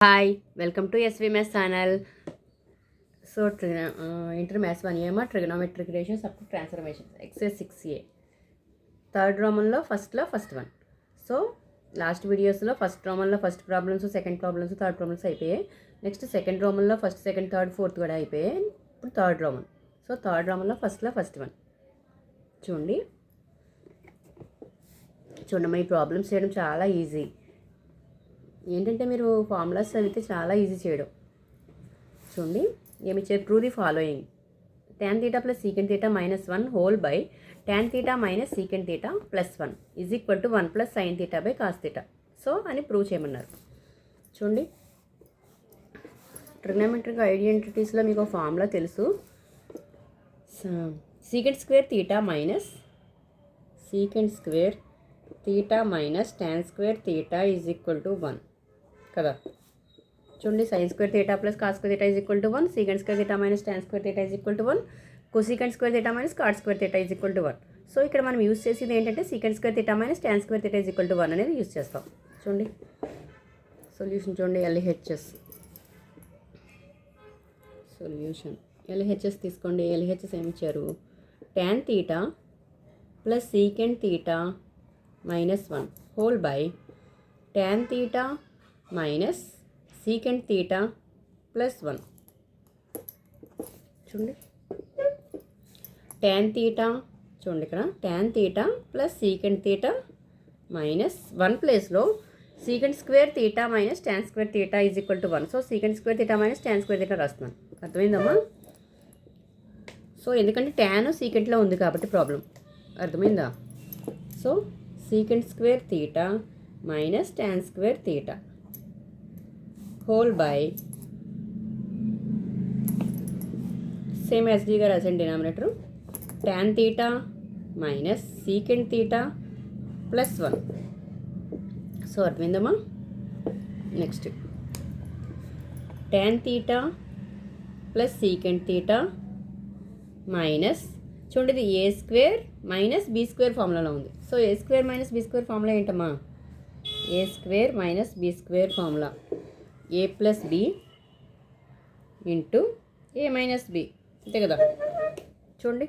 Hi, welcome to SV Maths channel. So, Inter Maths 1 EMA trigonometric ratios up to transformations. Exercise 6A. Third Roman lo first one. So, last videos lo first Roman lo first problems, second problems, third problems అయిపోయాయి. Next second Roman lo first, second, third, fourth కూడా అయిపోయాయి. ఇప్పుడు third Roman. So, third Roman lo first one. చూడండి ఈ problems చేయడం చాలా easy. ఏంటంటే మీరు ఫార్ములాస్ చదివితే చాలా ఈజీ చేయడం. చూడండి ఏమి ఇచ్చారు, prove the following. tan θ plus secant θ minus 1 whole by tan θ minus secant θ plus 1 is equal to 1 plus sine θ by cos θ. So అని ప్రూవ్ చేయమన్నారు. చూడండి ట్రిగ్నోమెట్రిక్ ఐడెంటిటీస్లో మీకు ఫార్ములా తెలుసు. Secant square θ minus secant square θ minus tan square θ is equal to 1 కదా. చూడండి sine square θ plus cos square θ is equal to 1, secant square θ minus tan square θ is equal to 1, cosecant square θ minus cot square θ is equal to 1. So ఇక్కడ మనం use చేసేది ఏంటంటే secant square θ minus tan square θ is equal to 1 అనేది use చేస్తాం. చూడండి solution చూడండి, LHS solution LHS తీసుకోండి. LHS ఏమి ఇచ్చారు, tan θ plus secant θ minus 1 whole by tan θ minus secant θ plus 1. చూడండి tan θ చూడండి ఇక్కడ tan θ ప్లస్ సీకెంట్ θ మైనస్ 1 ప్లేస్లో secant square θ minus tan square θ is equal to 1. So secant square θ minus tan square θ రాస్తున్నాను. అర్థమైందమ్మా? So ఎందుకంటే tan సీకెంట్లో ఉంది కాబట్టి problem. అర్థమైందా? So secant square θ minus tan square θ whole by same యాజ్గా రాసండి denominator tan θ minus secant θ plus 1. So అర్థమైందమ్మా? Next tan θ plus secant θ minus చూడండి ఇది a square minus b square ఫార్ములాలో ఉంది. So a square minus b square formula ఏంటమ్మా, a square minus b square formula a plus b into a minus b, అంతే కదా. చూడండి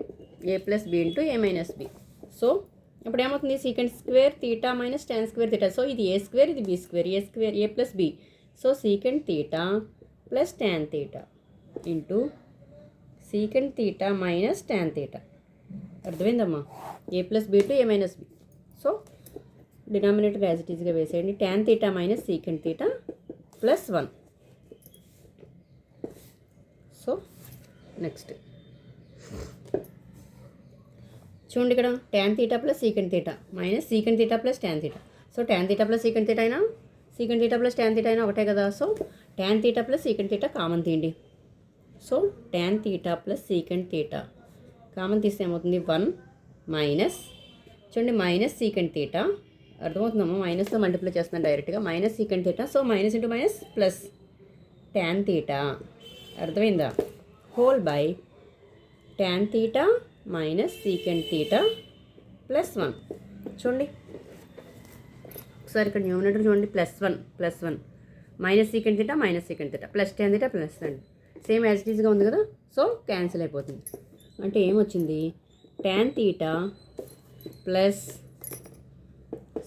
a plus b into a minus b. So ఇప్పుడు ఏమవుతుంది, secant square θ minus tan square θ. So ఇది a square, ఇది b square, a square a plus b. So secant θ plus tan θ into secant θ minus tan θ. అర్థమైందమ్మా? A plus b to a minus b. So denominator as it ఈస్గా వేసేయండి. tan θ minus secant θ plus 1. So next చూడండి ఇక్కడ tan θ plus secant θ minus secant θ plus tan θ. So tan θ plus secant θ అయినా secant θ plus tan θ అయినా ఒకటే కదా. So tan θ plus secant θ common తీయండి. So tan θ plus secant θ common తీస్తే ఏమవుతుంది, 1 మైనస్ చూడండి మైనస్ సీకెంట్ θ. అర్థమవుతుందమ్మా? మైనస్తో మల్టిప్లై చేస్తున్నాను డైరెక్ట్గా. Minus secant θ. So minus into minus plus tan θ. అర్థమైందా? Whole by tan θ minus secant θ plus 1. చూడండి ఒకసారి ఇక్కడ న్యూమినేటర్ చూడండి, plus 1 minus secant θ minus secant θ plus tan θ plus అండి సేమ్ యాజ్ ఇట్ ఈస్గా ఉంది కదా. సో క్యాన్సిల్ అయిపోతుంది. అంటే ఏమొచ్చింది, tan θ plus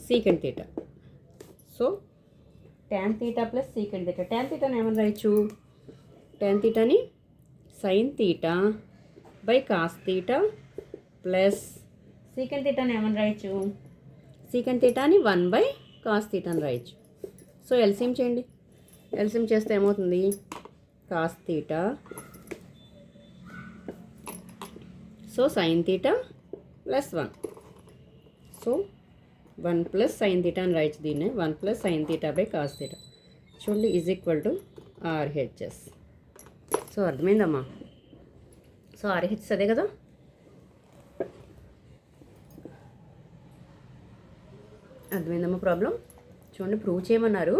secant θ. So tan θ plus secant θ. tan θని ఏమని రాయొచ్చు, tan θని sine θ by cos θ plus secant θని ఏమని రాయొచ్చు, సీకెంట్ θని 1 బై కాస్ θ అని రాయొచ్చు. సో ఎల్సిఎం చేయండి. ఎల్సిఎం చేస్తే ఏమవుతుంది, cos θ so sine θ plus 1. So 1 plus sine θ అని రాయొచ్చు. దీన్ని 1 ప్లస్ సైన్ θ బై కాస్ θ. చూడండి is equal to RHS. So అర్థమైందమ్మా? సో RHS అదే కదా. అర్థమైందమ్మా ప్రాబ్లం? చూడండి ప్రూవ్ చేయమన్నారు.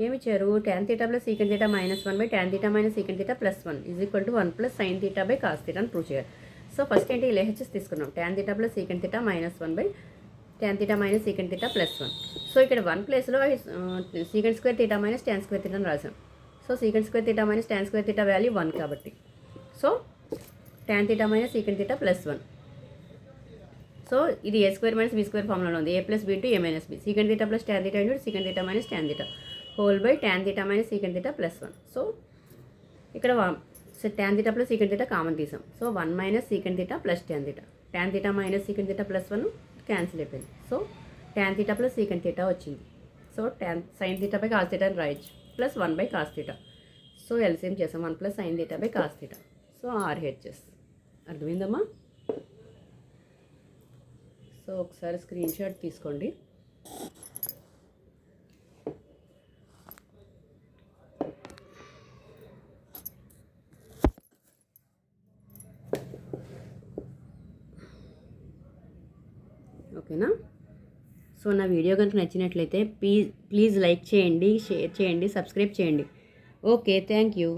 ఏమి ఇచ్చారు, tan θ plus secant θ minus 1 by tan θ minus secant θ plus 1 is equal to 1 plus sine θ by cos θ అని ప్రూవ్ చేయాలి. సో ఫస్ట్ ఏంటి, LHS తీసుకున్నాం. tan θ plus secant θ minus 1 by tan θ minus secant θ plus 1. So ఇక్కడ 1 ప్లేస్లో secant square θ minus tan square θ అని రాసాం. So secant square theta minus tan square theta value 1 కాబట్టి so tan theta minus secant theta plus 1. So ఇది a square minus b square ఫార్ములాలో ఉంది. A plus b to a minus b. Secant theta plus tan theta into secant theta minus tan theta whole by tan theta minus secant theta plus 1. So ఇక్కడ tan theta plus secant theta common తీసాం. So 1 minus secant theta plus tan theta. Tan theta minus secant theta plus 1 cancel అయిపోయింది. So tan theta plus secant theta వచ్చింది. So tan sine theta by cos theta అని రాయొచ్చు plus 1 by cos theta. So LCM చేసాం 1 plus sine theta by cos theta. So RHS. అర్థమైందమ్మా? So ఒకసారి screen shot తీసుకోండి. ఓకేనా? So నా video కనుక నచ్చినట్లయితే ప్లీజ్ లైక్ చేయండి, షేర్ చేయండి, సబ్స్క్రైబ్ చేయండి. Okay, thank you.